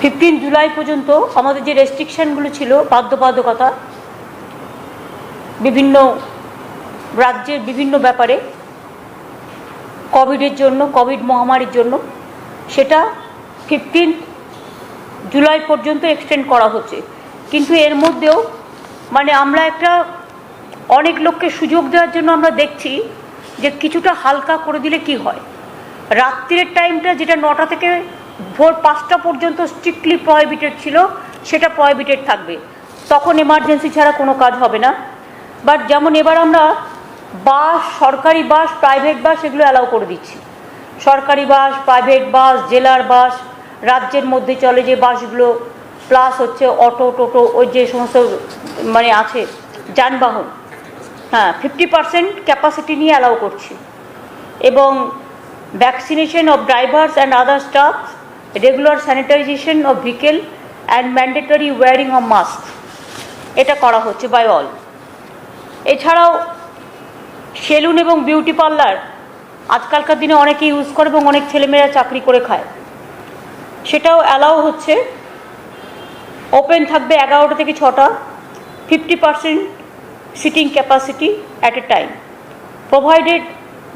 15 জুলাই পর্যন্ত আমাদের যে রেস্ট্রিকশনগুলো ছিল, বাধ্যবাধকতা বিভিন্ন রাজ্যের বিভিন্ন ব্যাপারে কোভিডের জন্য, কোভিড মহামারীর জন্য, সেটা 15 জুলাই পর্যন্ত এক্সটেন্ড করা হচ্ছে। কিন্তু এর মধ্যেও মানে আমরা একটা অনেক লোককে সুযোগ দেওয়ার জন্য আমরা দেখছি যে কিছুটা হালকা করে দিলে কি হয়। রাত্রির টাইমটা যেটা 9টা থেকে ভোর 5টা পর্যন্ত স্ট্রিক্টলি প্রহিবিটেড ছিল, সেটা প্রহিবিটেড থাকবে। তখন এমার্জেন্সি ছাড়া কোনো কাজ হবে না। বাট যেমন এবার আমরা বাস, সরকারি বাস, প্রাইভেট বাস এগুলো অ্যালাউ করে দিচ্ছি। সরকারি বাস, প্রাইভেট বাস, জেলার বাস, রাজ্যের মধ্যে চলে যে বাসগুলো, প্লাস হচ্ছে অটো, টোটো, ওই যে সমস্ত মানে আছে যানবাহন, হ্যাঁ 50% ক্যাপাসিটি নিয়ে অ্যালাউ করছি। এবং vaccination of drivers and other staff, regular sanitisation of vehicle and mandatory wearing of mask, এটা করা হচ্ছে বাই অল। এছাড়াও সেলুন এবং বিউটি পার্লার আজকালকার দিনে অনেকে ইউজ করে এবং অনেক ছেলেমেয়েরা চাকরি করে খায়, সেটাও অ্যালাউ হচ্ছে। ওপেন থাকবে 11টা থেকে 6টা, 50% seating capacity at a time, provided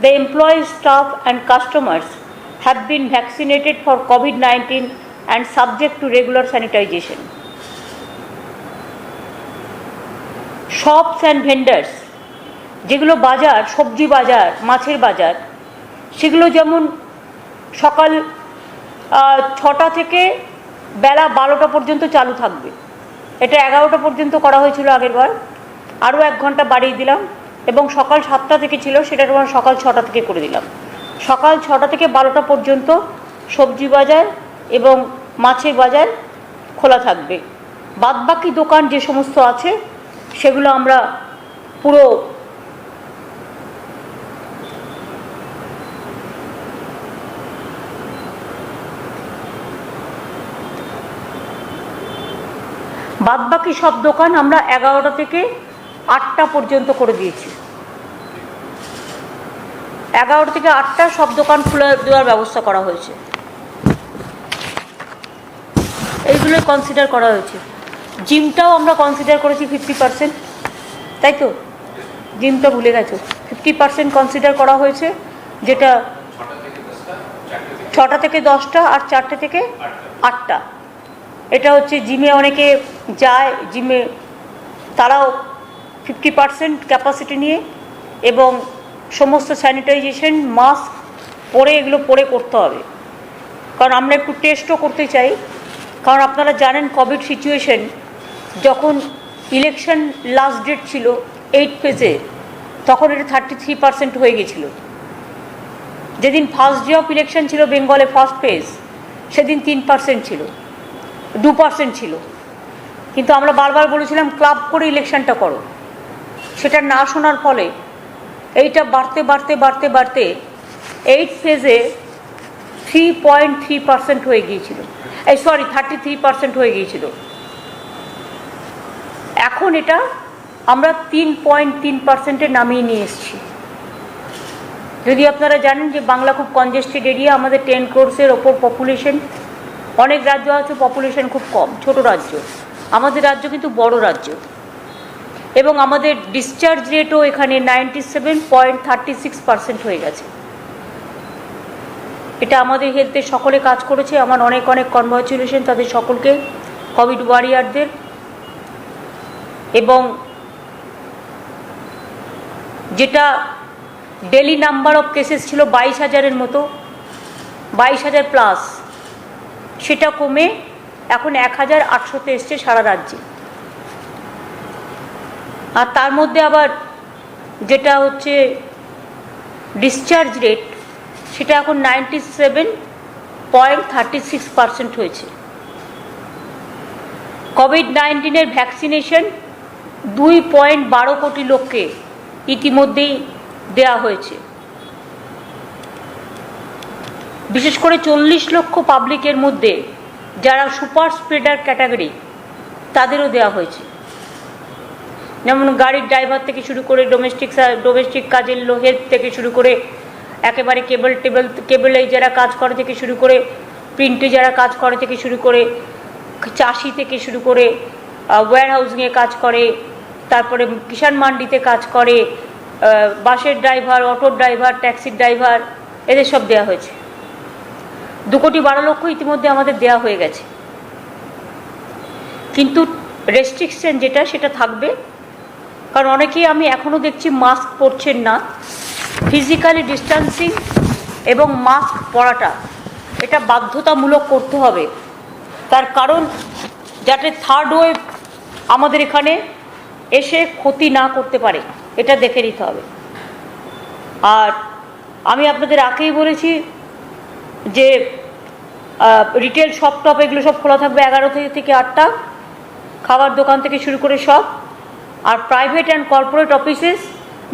the employees, staff and customers have been vaccinated for COVID-19 and subject to regular sanitization. Shops and vendors, যেগুলো বাজার, সবজি বাজার, মাছের বাজার, সেগুলো যেমন সকাল 6টা থেকে বেলা 12টা পর্যন্ত চালু থাকবে। এটা 11টা পর্যন্ত করা হয়েছিল আগের বার, আরও 1 ঘন্টা বাড়িয়ে দিলাম। এবং সকাল 7টা থেকে ছিল, সেটা আমরা সকাল 6টা থেকে করে দিলাম। সকাল 6টা থেকে 12টা পর্যন্ত সবজি বাজার এবং মাছের বাজার খোলা থাকবে। বাদবাকি দোকান যে সমস্ত আছে সেগুলো আমরা পুরো বাদবাকি সব দোকান আমরা 11টা থেকে 8টা পর্যন্ত করে দিয়েছি। 11টা থেকে 8টা সব দোকান খুলে দেওয়ার ব্যবস্থা করা হয়েছে। এইগুলোই কনসিডার করা হয়েছে। জিমটাও আমরা কনসিডার করেছি 50%, তাই তো? জিমটা ভুলে গেছো, 50% কনসিডার করা হয়েছে, যেটা 6টা থেকে 10টা আর 4টে থেকে 8টা। এটা হচ্ছে জিমে অনেকে যায়, জিমে তারাও 50% ক্যাপাসিটি নিয়ে এবং সমস্ত স্যানিটাইজেশন, মাস্ক পরে, এগুলো পরে করতে হবে। কারণ আমরা একটু টেস্টও করতে চাই। কারণ আপনারা জানেন কোভিড সিচুয়েশন, যখন ইলেকশন লাস্ট ডেট ছিল 8 ফেজে, তখন এটা 33% হয়ে গেছিল। যেদিন ফার্স্ট ডে অফ ইলেকশন ছিল বেঙ্গলে, ফার্স্ট ফেজ, সেদিন 3% ছিল, 2% ছিল। কিন্তু আমরা বারবার বলেছিলাম ক্লাব করে ইলেকশনটা করো। সেটা না শোনার ফলে এইটা বাড়তে বাড়তে বাড়তে বাড়তে 8 ফেজে 3.3% হয়ে গিয়েছিল, 33% হয়ে গিয়েছিল। এখন এটা আমরা 3.3%-এ নামিয়ে নিয়ে এসেছি। যদি আপনারা জানেন যে বাংলা খুব কনজেস্টেড এরিয়া, আমাদের 10 crores-এর ওপর পপুলেশন। অনেক রাজ্য আছে পপুলেশন খুব কম, ছোট রাজ্য। আমাদের রাজ্য কিন্তু বড় রাজ্য। এবং আমাদের ডিসচার্জ রেটও এখানে 97.36% হয়ে গেছে। এটা আমাদের হেলথে সকলে কাজ করেছে। আমার অনেক অনেক কনগ্রাচুলেশন তাদের সকলকে, কোভিড ওয়ারিয়ারদের। এবং যেটা ডেলি নাম্বার অফ কেসেস ছিল 22,000-এর মতো, 22,000 প্লাস, সেটা কমে এখন 1,800-তে এসছে সারা রাজ্যে। আর তার মধ্যে আবার যেটা হচ্ছে ডিসচার্জ রেট, সেটা এখন 97.36% হয়েছে। কোভিড-19-এর ভ্যাকসিনেশন 2.12 কোটি লোককে ইতিমধ্যেই দেওয়া হয়েছে। বিশেষ করে 40 লক্ষ পাবলিকের মধ্যে যারা সুপার স্প্রেডার ক্যাটাগরি, তাদেরও দেওয়া হয়েছে। যেমন গাড়ির ড্রাইভার থেকে শুরু করে ডোমেস্টিক কাজের হেল্প থেকে শুরু করে একেবারে কেবল যারা কাজ করে থেকে শুরু করে প্রিন্টে যারা কাজ করে থেকে শুরু করে, চাষি থেকে শুরু করে, ওয়্যার হাউসিংয়ে কাজ করে, তারপরে কিষাণ মান্ডিতে কাজ করে, বাসের ড্রাইভার, অটোর ড্রাইভার, ট্যাক্সির ড্রাইভার, এদের সব দেওয়া হয়েছে। 2,12,00,000 ইতিমধ্যে আমাদের দেওয়া হয়ে গেছে। কিন্তু রেস্ট্রিকশন যেটা সেটা থাকবে, কারণ অনেকেই আমি এখনও দেখছি মাস্ক পরছেন না। ফিজিক্যালি ডিস্ট্যান্সিং এবং মাস্ক পরাটা এটা বাধ্যতামূলক করতে হবে, তার কারণ যাতে থার্ড ওয়েভ আমাদের এখানে এসে ক্ষতি না করতে পারে, এটা দেখে নিতে হবে। আর আমি আপনাদের আগেই বলেছি যে রিটেল শপ টপ এগুলো সব খোলা থাকবে 11 থেকে 8টা, খাবার দোকান থেকে শুরু করে সব। আর private and corporate offices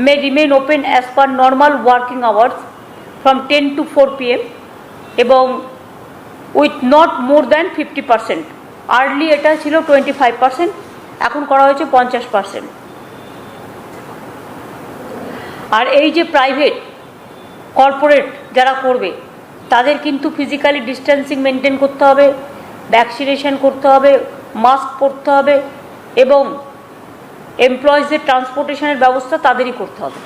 may remain open as per normal working hours from 10 to 4 PM এবং with not more than 50%। Early এটা ছিল 25%, এখন করা হয়েছে 50%। আর এই যে প্রাইভেট কর্পোরেট যারা করবে তাদের কিন্তু ফিজিক্যালি ডিস্ট্যান্সিং মেনটেন করতে হবে, ভ্যাকসিনেশন করতে হবে, মাস্ক পরতে হবে এবং এমপ্লয়িজদের ট্রান্সপোর্টেশনের ব্যবস্থা তাদেরই করতে হবে।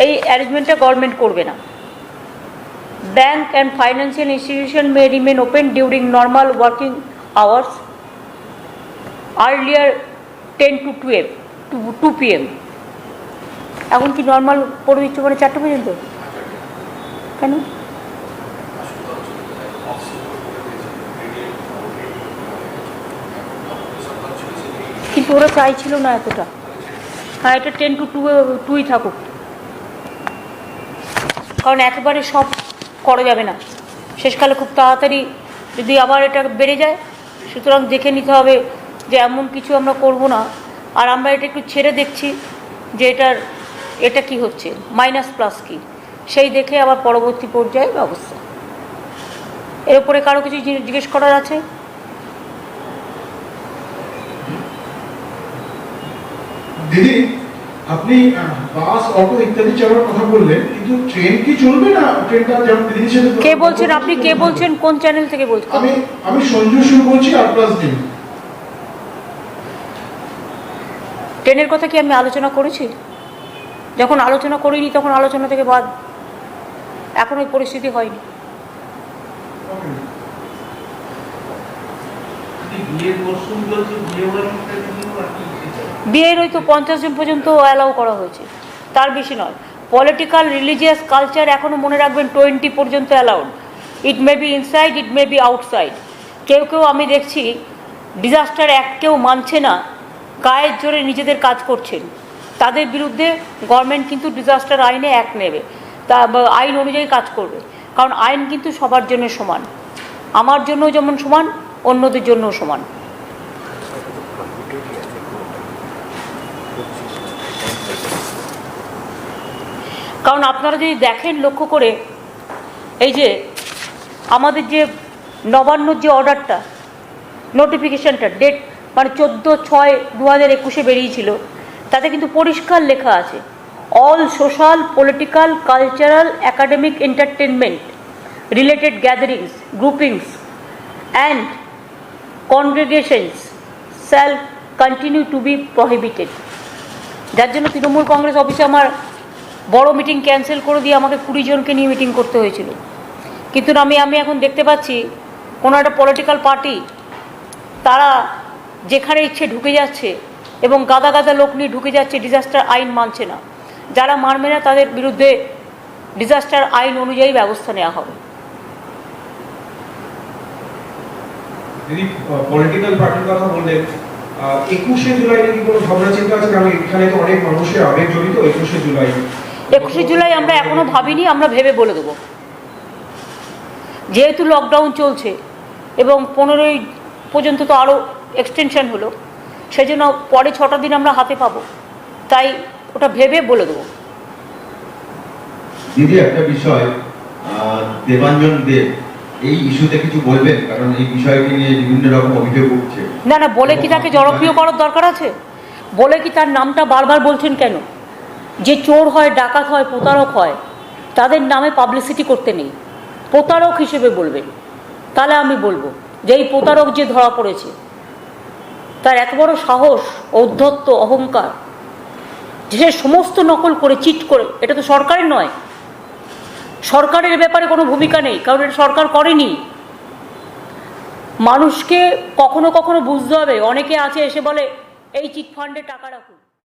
এই অ্যারেঞ্জমেন্টটা গভর্নমেন্ট করবে না। Bank and financial institution May remain open during normal working hours, earlier 10 to 2 PM। এখন কি নর্মাল করে দিচ্ছে মানে 4টে পর্যন্ত? কেন? কিন্তু ওরা চাইছিল না এতটা। হ্যাঁ, এটা 10 to 2 থাকুক, কারণ একেবারে সব করা যাবে না, শেষকালে খুব তাড়াতাড়ি যদি আবার এটা বেড়ে যায়। সুতরাং দেখে নিতে হবে যে এমন কিছু আমরা করব না। আর আমরা এটা একটু ছেড়ে দেখছি যে এটা কি হচ্ছে, মাইনাস প্লাস কি, সেই দেখে আবার পরবর্তী পর্যায়ে ব্যবস্থা। এর উপরে কারো কিছু জিজ্ঞেস করার আছে? দিদি, আপনি বাস, অটো ইত্যাদি চালানোর কথা বললেন, কিন্তু ট্রেন কি চলবে না? ট্রেনটা যেমন দিদির সাথে কে বলছেন? আপনি কে বলছেন? কোন চ্যানেল থেকে বলছেন? আমি সঞ্জু সুর বলছি, R+D। ট্রেনের কথা কি আমি আলোচনা করেছি? যখন আলোচনা করিনি তখন আলোচনা থেকে বাদ। এখন ওই পরিস্থিতি হয়নি। বিয়ের ওই তো 50 জন পর্যন্ত অ্যালাউ করা হয়েছে, তার বেশি নয়। পলিটিক্যাল, রিলিজিয়াস, কালচার এখনও মনে রাখবেন 20 পর্যন্ত allowed. It may be inside, it may be outside. কেউ আমি দেখছি ডিজাস্টার অ্যাক্টকেও মানছে না, গায়ের জোরে নিজেদের কাজ করছেন। তাদের বিরুদ্ধে গভর্নমেন্ট কিন্তু ডিজাস্টার আইনে অ্যাক্ট নেবে, তা আইন অনুযায়ী কাজ করবে। কারণ আইন কিন্তু সবার জন্য সমান, আমার জন্যও যেমন সমান, অন্যদের জন্যও সমান। কারণ আপনারা যদি দেখেন লক্ষ্য করে, এই যে আমাদের যে নবান্নর যে অর্ডারটা, নোটিফিকেশনটা, ডেট মানে 14/6/2021 বেরিয়েছিল, তাতে কিন্তু পরিষ্কার লেখা আছে all social, political, cultural, academic, entertainment related gatherings, groupings and congregations shall continue to be prohibited. যার জন্য তৃণমূল কংগ্রেস অফিসে আমার বড় মিটিং ক্যান্সেল করে দিয়ে আমাকে 20 জনকে নিয়ে মিটিং করতে হয়েছিল। কিন্তু আমি এখন দেখতে পাচ্ছি কোনো একটা পলিটিক্যাল পার্টি তারা যেখানে ইচ্ছে ঢুকে যাচ্ছে এবং গাদা গাদা লোক নিয়ে ঢুকে যাচ্ছে, ডিজাস্টার আইন মানছে না। যারা মানবে না তাদের বিরুদ্ধে ডিজাস্টার আইন অনুযায়ী ব্যবস্থা নেওয়া হবে। দিদি, পলিটিক্যাল পার্টির কথা বললেন, 21শে জুলাই কি কোনো ভাবনা চিন্তা আছে? কারণ এখানে তো অনেক মানুষের আবেগ জড়িত। 21শে জুলাই আমরা এখনো ভাবিনি, আমরা ভেবে বলে দেবো। যেহেতু লকডাউন চলছে এবং 15ই পর্যন্ত তো আরও এক্সটেনশন হলো, সেজন্য পরে 6টা দিন আমরা হাতে পাবো, তাই ওটা ভেবে বলে দেবো। দিদি, একটা বিষয়, দেবাঞ্জন দেব এই ইস্যুতে কিছু বলবেন? কারণ এই বিষয়টি নিয়ে বিভিন্ন রকম অভিযোগ উঠছে। না, বলে কি তাকে জনপ্রিয় করার দরকার আছে? বলে কি তার নামটা বারবার বলছেন কেন? যে চোর হয়, ডাকাত হয়, প্রতারক হয়, তাদের নামে পাবলিসিটি করতে নেই। প্রতারক হিসেবে বলবেন, তাহলে আমি বলবো যে এই প্রতারক যে ধরা পড়েছে তার এত বড় সাহস, ঔদ্ধত্য, অহংকার, যে সে সমস্ত নকল করে, চিট করে। এটা তো সরকারের নয়, সরকারের ব্যাপারে কোনো ভূমিকা নেই, কারণ এটা সরকার করেনি। মানুষকে কখনো কখনো বুঝতে হবে, অনেকে আছে এসে বলে এই চিট ফান্ডে টাকা রাখুন।